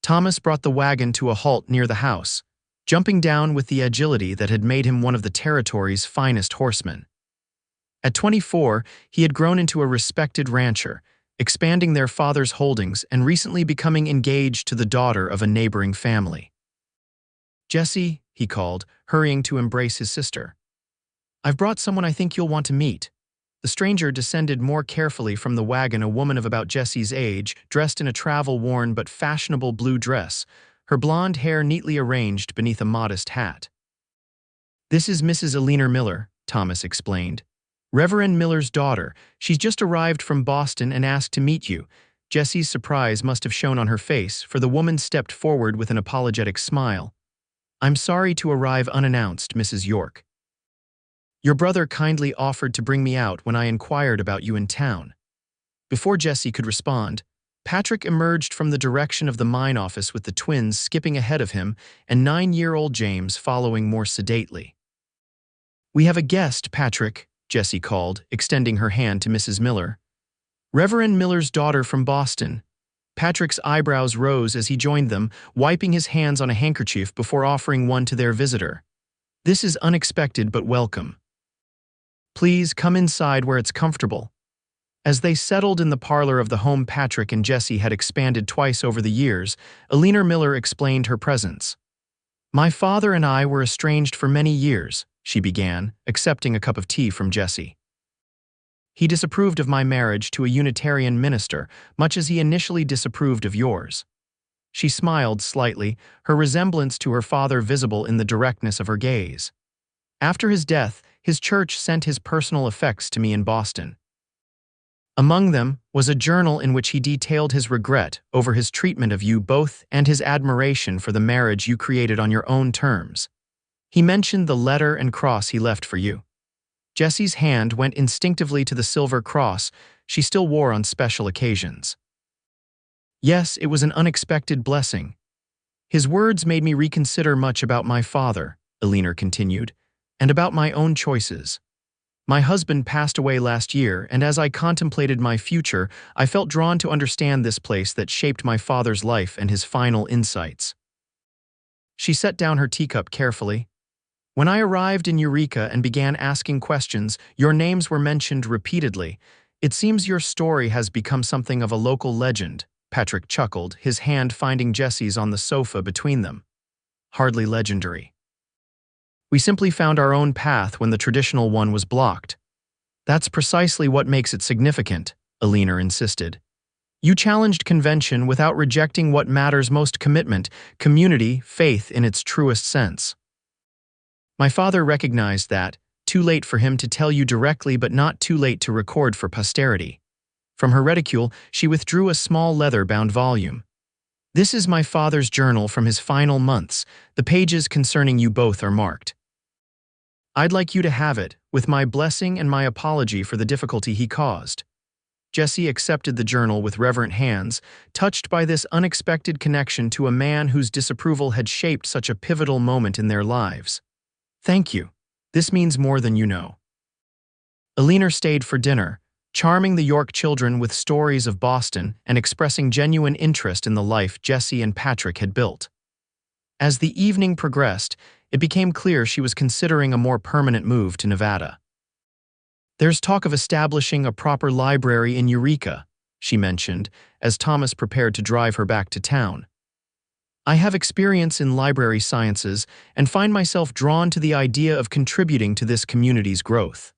Thomas brought the wagon to a halt near the house, jumping down with the agility that had made him one of the territory's finest horsemen. At 24, he had grown into a respected rancher, expanding their father's holdings and recently becoming engaged to the daughter of a neighboring family. "Jessie," he called, hurrying to embrace his sister. "I've brought someone I think you'll want to meet." The stranger descended more carefully from the wagon, a woman of about Jessie's age, dressed in a travel-worn but fashionable blue dress, her blonde hair neatly arranged beneath a modest hat. "This is Mrs. Eleanor Miller," Thomas explained. "Reverend Miller's daughter. She's just arrived from Boston and asked to meet you." Jessie's surprise must have shown on her face, for the woman stepped forward with an apologetic smile. "I'm sorry to arrive unannounced, Mrs. York. Your brother kindly offered to bring me out when I inquired about you in town." Before Jessie could respond, Patrick emerged from the direction of the mine office with the twins skipping ahead of him and 9-year-old James following more sedately. "We have a guest, Patrick," Jessie called, extending her hand to Mrs. Miller. "Reverend Miller's daughter from Boston." Patrick's eyebrows rose as he joined them, wiping his hands on a handkerchief before offering one to their visitor. "This is unexpected but welcome. Please come inside where it's comfortable." As they settled in the parlor of the home Patrick and Jessie had expanded twice over the years, Eleanor Miller explained her presence. "My father and I were estranged for many years," she began, accepting a cup of tea from Jessie. "He disapproved of my marriage to a Unitarian minister, much as he initially disapproved of yours." She smiled slightly, her resemblance to her father visible in the directness of her gaze. "After his death, his church sent his personal effects to me in Boston. Among them was a journal in which he detailed his regret over his treatment of you both and his admiration for the marriage you created on your own terms. He mentioned the letter and cross he left for you." Jessie's hand went instinctively to the silver cross she still wore on special occasions. "Yes, it was an unexpected blessing. His words made me reconsider much about my father," Eleanor continued, "and about my own choices. My husband passed away last year, and as I contemplated my future, I felt drawn to understand this place that shaped my father's life and his final insights." She set down her teacup carefully. "When I arrived in Eureka and began asking questions, your names were mentioned repeatedly. It seems your story has become something of a local legend," Patrick chuckled, his hand finding Jessie's on the sofa between them. "Hardly legendary. We simply found our own path when the traditional one was blocked." "That's precisely what makes it significant," Eleanor insisted. "You challenged convention without rejecting what matters most: commitment, community, faith in its truest sense. My father recognized that, too late for him to tell you directly but not too late to record for posterity." From her reticule, she withdrew a small leather-bound volume. "This is my father's journal from his final months. The pages concerning you both are marked. I'd like you to have it, with my blessing and my apology for the difficulty he caused." Jessie accepted the journal with reverent hands, touched by this unexpected connection to a man whose disapproval had shaped such a pivotal moment in their lives. "Thank you. This means more than you know." Eleanor stayed for dinner, charming the York children with stories of Boston and expressing genuine interest in the life Jessie and Patrick had built. As the evening progressed, it became clear she was considering a more permanent move to Nevada. "There's talk of establishing a proper library in Eureka," she mentioned, as Thomas prepared to drive her back to town. "I have experience in library sciences and find myself drawn to the idea of contributing to this community's growth."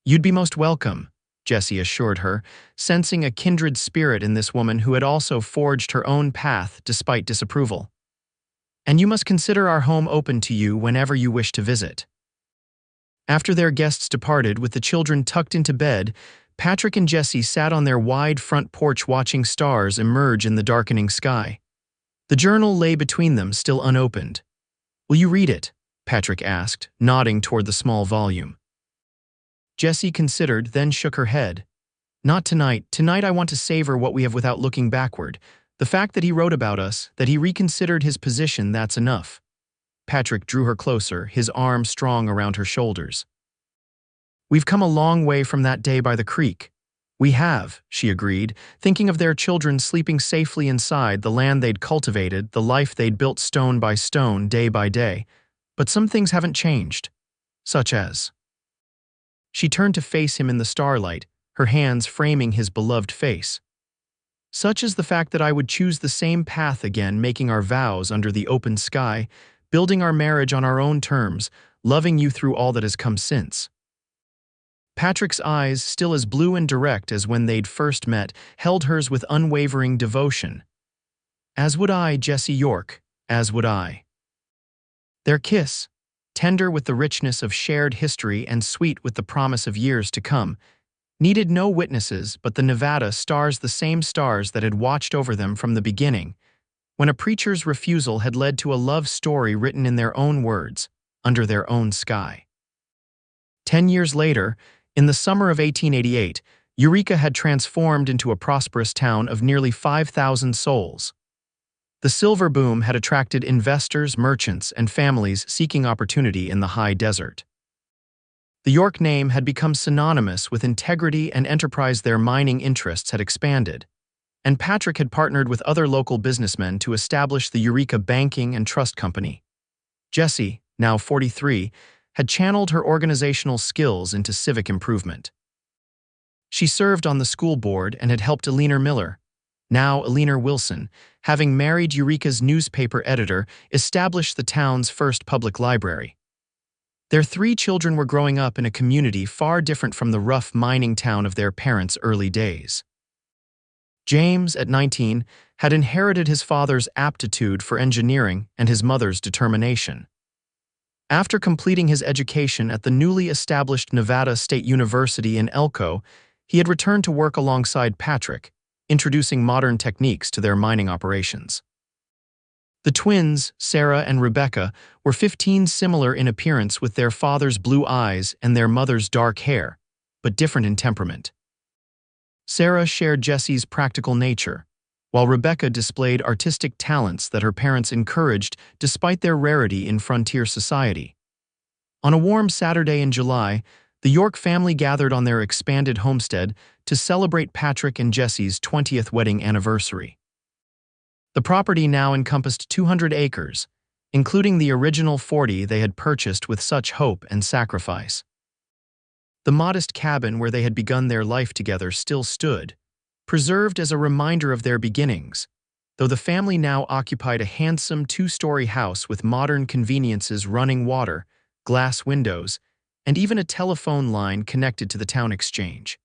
"You'd be most welcome," Jessie assured her, sensing a kindred spirit in this woman who had also forged her own path despite disapproval. "And you must consider our home open to you whenever you wish to visit." After their guests departed with the children tucked into bed, Patrick and Jessie sat on their wide front porch watching stars emerge in the darkening sky. The journal lay between them, still unopened. "Will you read it?" Patrick asked, nodding toward the small volume. Jessie considered, then shook her head. "Not tonight. Tonight I want to savor what we have without looking backward. The fact that he wrote about us, that he reconsidered his position, that's enough." Patrick drew her closer, his arm strong around her shoulders. "We've come a long way from that day by the creek." "We have," she agreed, thinking of their children sleeping safely inside, the land they'd cultivated, the life they'd built stone by stone, day by day. But some things haven't changed. Such as… She turned to face him in the starlight, her hands framing his beloved face. "Such as the fact that I would choose the same path again, making our vows under the open sky, building our marriage on our own terms, loving you through all that has come since." Patrick's eyes, still as blue and direct as when they'd first met, held hers with unwavering devotion. "As would I, Jessie York, as would I." Their kiss, tender with the richness of shared history and sweet with the promise of years to come, needed no witnesses but the Nevada stars, the same stars that had watched over them from the beginning, when a preacher's refusal had led to a love story written in their own words, under their own sky. 10 years later, in the summer of 1888, Eureka had transformed into a prosperous town of nearly 5,000 souls. The silver boom had attracted investors, merchants, and families seeking opportunity in the high desert. The York name had become synonymous with integrity and enterprise. Their mining interests had expanded, and Patrick had partnered with other local businessmen to establish the Eureka Banking and Trust Company. Jessie, now 43, had channeled her organizational skills into civic improvement. She served on the school board and had helped Eleanor Miller, now Eleanor Wilson, having married Eureka's newspaper editor, establish the town's first public library. Their 3 children were growing up in a community far different from the rough mining town of their parents' early days. James, at 19, had inherited his father's aptitude for engineering and his mother's determination. After completing his education at the newly established Nevada State University in Elko, he had returned to work alongside Patrick, introducing modern techniques to their mining operations. The twins, Sarah and Rebecca, were 15, similar in appearance with their father's blue eyes and their mother's dark hair, but different in temperament. Sarah shared Jessie's practical nature, while Rebecca displayed artistic talents that her parents encouraged despite their rarity in frontier society. On a warm Saturday in July, the York family gathered on their expanded homestead to celebrate Patrick and Jessie's 20th wedding anniversary. The property now encompassed 200 acres, including the original 40 they had purchased with such hope and sacrifice. The modest cabin where they had begun their life together still stood, preserved as a reminder of their beginnings, though the family now occupied a handsome 2-story house with modern conveniences, running water, glass windows, and even a telephone line connected to the town exchange.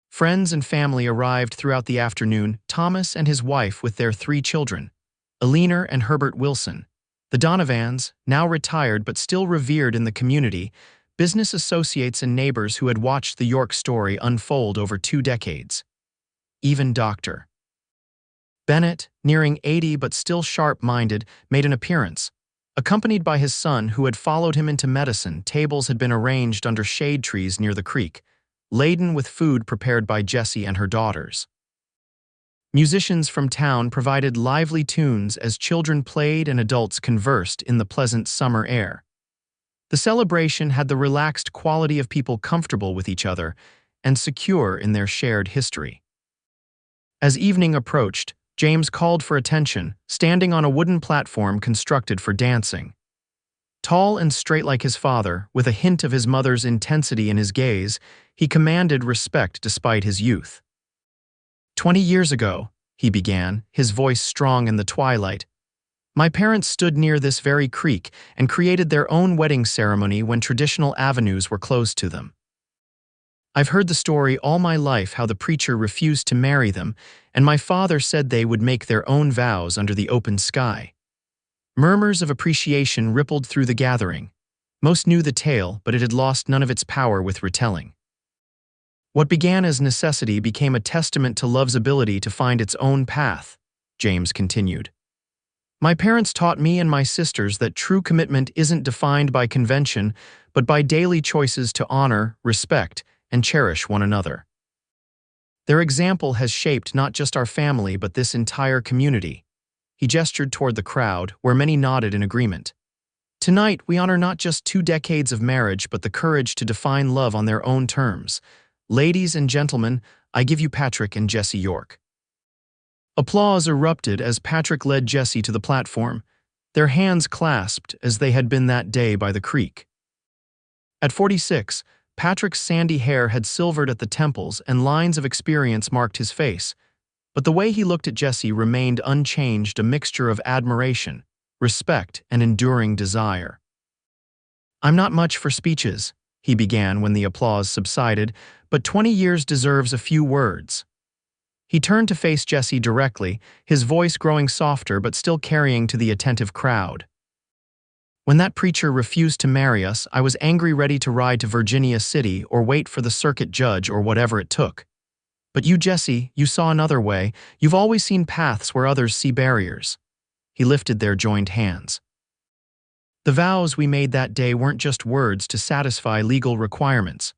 Friends and family arrived throughout the afternoon, Thomas and his wife with their 3 children, Eleanor and Herbert Wilson, the Donovans, now retired but still revered in the community, business associates and neighbors who had watched the York story unfold over 2 decades. Even Dr. Bennett, nearing 80 but still sharp-minded, made an appearance. Accompanied by his son, who had followed him into medicine, tables had been arranged under shade trees near the creek, laden with food prepared by Jessie and her daughters. Musicians from town provided lively tunes as children played and adults conversed in the pleasant summer air. The celebration had the relaxed quality of people comfortable with each other and secure in their shared history. As evening approached, James called for attention, standing on a wooden platform constructed for dancing. Tall and straight like his father, with a hint of his mother's intensity in his gaze, he commanded respect despite his youth. 20 years ago, he began, his voice strong in the twilight, my parents stood near this very creek and created their own wedding ceremony when traditional avenues were closed to them. I've heard the story all my life how the preacher refused to marry them, and my father said they would make their own vows under the open sky. Murmurs of appreciation rippled through the gathering. Most knew the tale, but it had lost none of its power with retelling. What began as necessity became a testament to love's ability to find its own path, James continued. My parents taught me and my sisters that true commitment isn't defined by convention, but by daily choices to honor, respect, and cherish one another. Their example has shaped not just our family but this entire community. He gestured toward the crowd, where many nodded in agreement. Tonight, we honor not just 2 decades of marriage but the courage to define love on their own terms. Ladies and gentlemen, I give you Patrick and Jessie York. Applause erupted as Patrick led Jessie to the platform, their hands clasped as they had been that day by the creek. At 46, Patrick's sandy hair had silvered at the temples and lines of experience marked his face, but the way he looked at Jessie remained unchanged, a mixture of admiration, respect, and enduring desire. I'm not much for speeches, he began when the applause subsided, but 20 years deserves a few words. He turned to face Jessie directly, his voice growing softer but still carrying to the attentive crowd. When that preacher refused to marry us, I was angry, ready to ride to Virginia City or wait for the circuit judge or whatever it took. But you, Jessie, you saw another way. You've always seen paths where others see barriers. He lifted their joined hands. The vows we made that day weren't just words to satisfy legal requirements.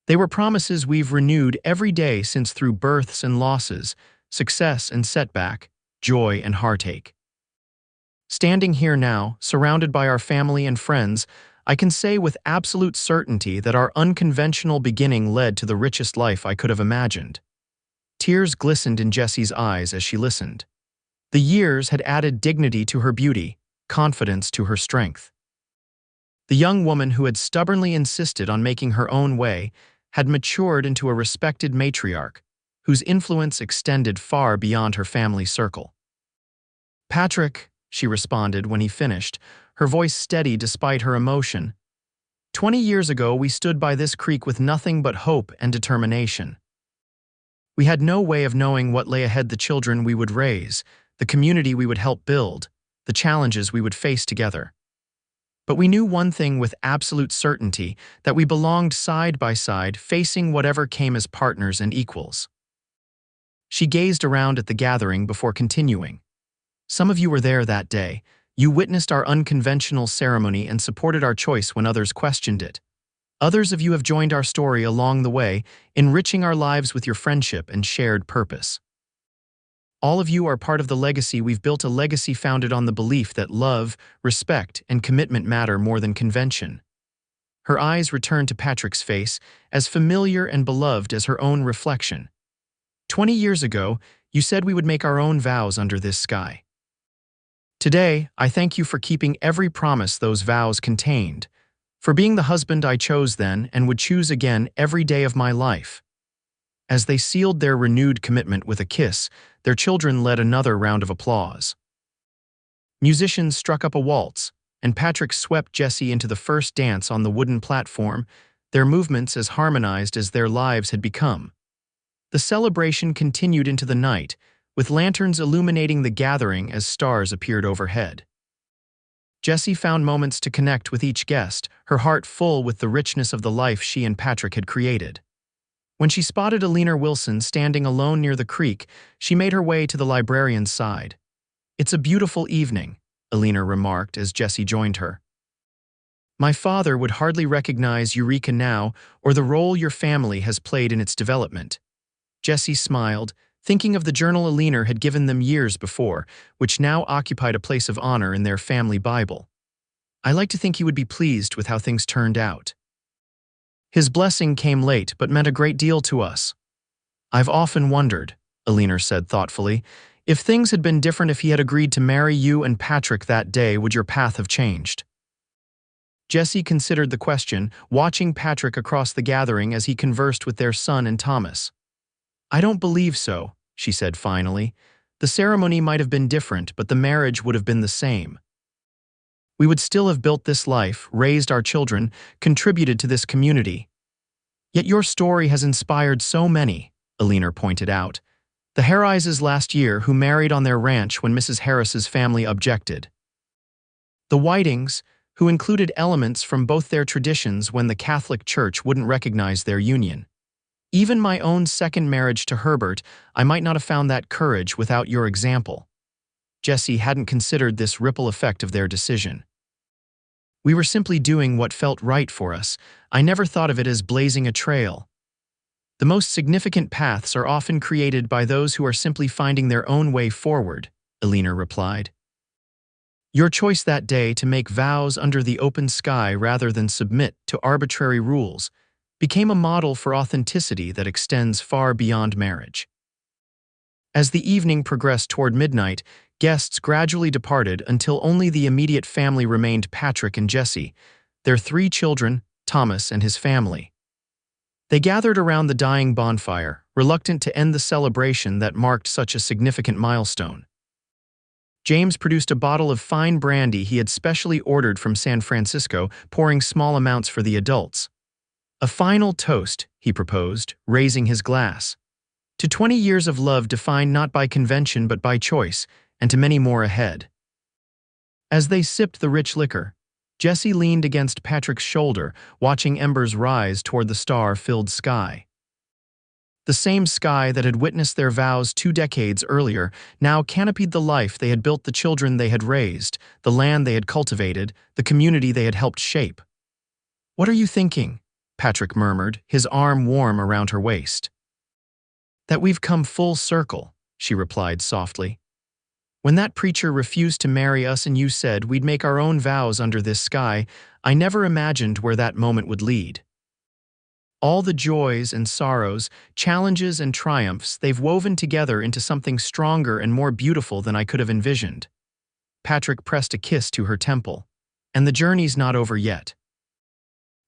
They were promises we've renewed every day since, through births and losses, success and setback, joy and heartache. Standing here now, surrounded by our family and friends, I can say with absolute certainty that our unconventional beginning led to the richest life I could have imagined. Tears glistened in Jessie's eyes as she listened. The years had added dignity to her beauty, confidence to her strength. The young woman who had stubbornly insisted on making her own way had matured into a respected matriarch, whose influence extended far beyond her family circle. Patrick, she responded when he finished, her voice steady despite her emotion. 20 years ago, we stood by this creek with nothing but hope and determination. We had no way of knowing what lay ahead: the children we would raise, the community we would help build, the challenges we would face together. But we knew one thing with absolute certainty, that we belonged side by side, facing whatever came as partners and equals. She gazed around at the gathering before continuing. Some of you were there that day. You witnessed our unconventional ceremony and supported our choice when others questioned it. Others of you have joined our story along the way, enriching our lives with your friendship and shared purpose. All of you are part of the legacy we've built, a legacy founded on the belief that love, respect, and commitment matter more than convention. Her eyes returned to Patrick's face, as familiar and beloved as her own reflection. 20 years ago, you said we would make our own vows under this sky. Today, I thank you for keeping every promise those vows contained, for being the husband I chose then and would choose again every day of my life. As they sealed their renewed commitment with a kiss, their children led another round of applause. Musicians struck up a waltz, and Patrick swept Jessie into the first dance on the wooden platform, their movements as harmonized as their lives had become. The celebration continued into the night, with lanterns illuminating the gathering as stars appeared overhead. Jessie found moments to connect with each guest, her heart full with the richness of the life she and Patrick had created. When she spotted Alina Wilson standing alone near the creek, she made her way to the librarian's side. "It's a beautiful evening," Alina remarked as Jessie joined her. "My father would hardly recognize Eureka now or the role your family has played in its development." Jessie smiled, thinking of the journal Alina had given them years before, which now occupied a place of honor in their family Bible. "I like to think he would be pleased with how things turned out. His blessing came late but meant a great deal to us." "I've often wondered," Alina said thoughtfully, "if things had been different, if he had agreed to marry you and Patrick that day, would your path have changed?" Jessie considered the question, watching Patrick across the gathering as he conversed with their son and Thomas. "I don't believe so," she said finally. "The ceremony might have been different, but the marriage would have been the same. We would still have built this life, raised our children, contributed to this community. Yet your story has inspired so many," Alina pointed out. "The Harrises last year who married on their ranch when Mrs. Harris's family objected. The Whitings, who included elements from both their traditions when the Catholic Church wouldn't recognize their union. Even my own second marriage to Herbert, I might not have found that courage without your example." Jessie hadn't considered this ripple effect of their decision. "We were simply doing what felt right for us. I never thought of it as blazing a trail. The most significant paths are often created by those who are simply finding their own way forward," Elena replied. "Your choice that day to make vows under the open sky rather than submit to arbitrary rules became a model for authenticity that extends far beyond marriage." As the evening progressed toward midnight, guests gradually departed until only the immediate family remained: Patrick and Jessie, their 3 children, Thomas and his family. They gathered around the dying bonfire, reluctant to end the celebration that marked such a significant milestone. James produced a bottle of fine brandy he had specially ordered from San Francisco, pouring small amounts for the adults. "A final toast," he proposed, raising his glass. "To 20 years of love defined not by convention but by choice, and to many more ahead." As they sipped the rich liquor, Jessie leaned against Patrick's shoulder, watching embers rise toward the star-filled sky. The same sky that had witnessed their vows 2 decades earlier now canopied the life they had built, the children they had raised, the land they had cultivated, the community they had helped shape. "What are you thinking?" Patrick murmured, his arm warm around her waist. "That we've come full circle," she replied softly. "When that preacher refused to marry us and you said we'd make our own vows under this sky, I never imagined where that moment would lead. All the joys and sorrows, challenges and triumphs, they've woven together into something stronger and more beautiful than I could have envisioned." Patrick pressed a kiss to her temple. "And the journey's not over yet.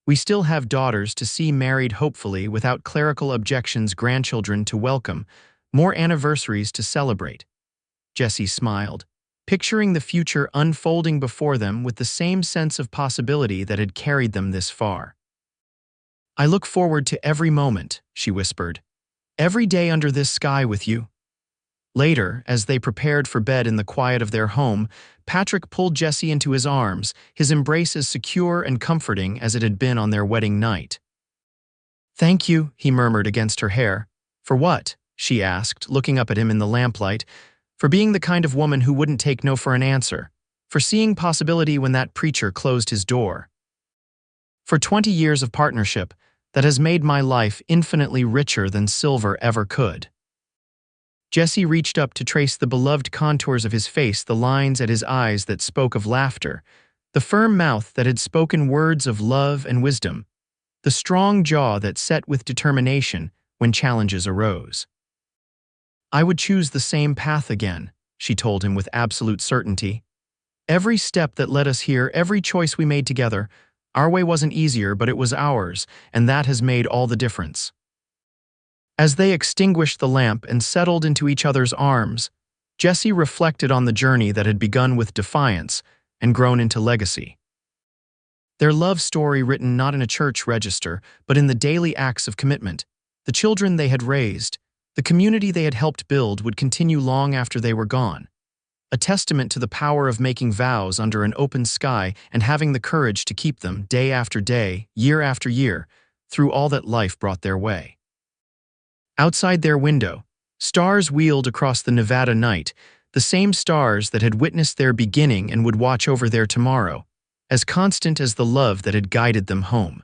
We still have daughters to see married, hopefully without clerical objections, grandchildren to welcome, more anniversaries to celebrate." Jessie smiled, picturing the future unfolding before them with the same sense of possibility that had carried them this far. "I look forward to every moment," she whispered. "Every day under this sky with you." Later, as they prepared for bed in the quiet of their home, Patrick pulled Jessie into his arms, his embrace as secure and comforting as it had been on their wedding night. "Thank you," he murmured against her hair. "For what?" she asked, looking up at him in the lamplight. "For being the kind of woman who wouldn't take no for an answer. For seeing possibility when that preacher closed his door. For 20 years of partnership that has made my life infinitely richer than silver ever could." Jessie reached up to trace the beloved contours of his face, the lines at his eyes that spoke of laughter, the firm mouth that had spoken words of love and wisdom, the strong jaw that set with determination when challenges arose. "I would choose the same path again," she told him with absolute certainty. "Every step that led us here, every choice we made together, our way wasn't easier, but it was ours, and that has made all the difference." As they extinguished the lamp and settled into each other's arms, Jessie reflected on the journey that had begun with defiance and grown into legacy. Their love story written not in a church register, but in the daily acts of commitment. The children they had raised, the community they had helped build would continue long after they were gone. A testament to the power of making vows under an open sky and having the courage to keep them day after day, year after year, through all that life brought their way. Outside their window, stars wheeled across the Nevada night, the same stars that had witnessed their beginning and would watch over their tomorrow, as constant as the love that had guided them home.